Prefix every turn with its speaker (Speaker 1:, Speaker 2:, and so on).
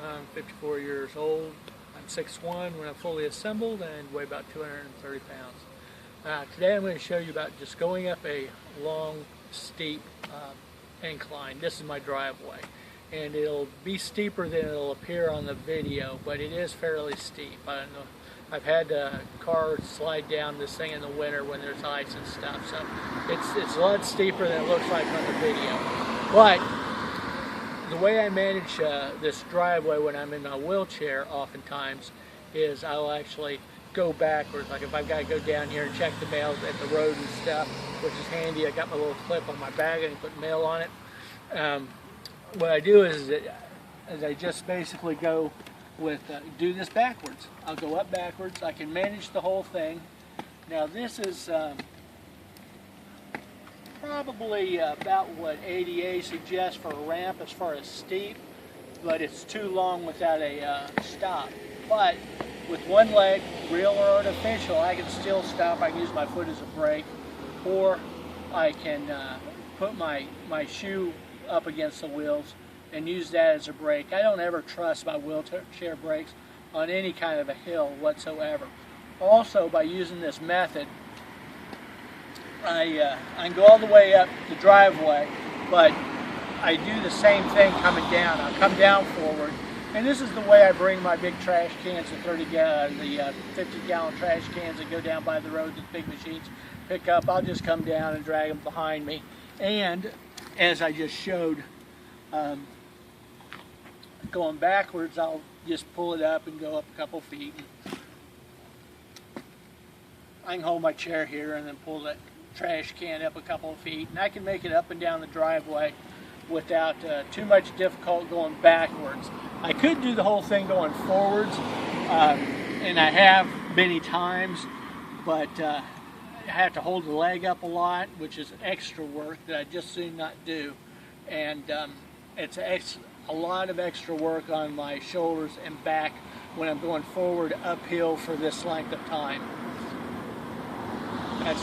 Speaker 1: I'm 54 years old. I'm 6'1" when I'm fully assembled and weigh about 230 pounds. Today I'm going to show you about just going up a long, steep incline. This is my driveway. And it'll be steeper than it'll appear on the video, but it is fairly steep. I've had a car slide down this thing in the winter when there's ice and stuff, so it's a lot steeper than it looks like on the video. But the way I manage this driveway when I'm in my wheelchair oftentimes is I'll actually go backwards. Like if I've got to go down here and check the mail at the road and stuff, which is handy. I got my little clip on my bag and put mail on it. What I do is I just basically go with do this backwards. I'll go up backwards. I can manage the whole thing. Now this is probably about what ADA suggests for a ramp as far as steep, but it's too long without a stop. But with one leg, real or artificial, I can still stop. I can use my foot as a brake, or I can put my shoe up against the wheels and use that as a brake. I don't ever trust my wheelchair brakes on any kind of a hill whatsoever. Also, by using this method, I can go all the way up the driveway, but I do the same thing coming down. I'll come down forward, and this is the way I bring my big trash cans, the 50-gallon trash cans that go down by the road that big machines pick up. I'll just come down and drag them behind me. And as I just showed, going backwards, I'll just pull it up and go up a couple feet. I can hold my chair here and then pull that trash can up a couple of feet, and I can make it up and down the driveway without too much difficulty going backwards. I could do the whole thing going forwards, and I have many times, but I have to hold the leg up a lot, which is extra work that I just soon not do. And it's a lot of extra work on my shoulders and back when I'm going forward uphill for this length of time. That's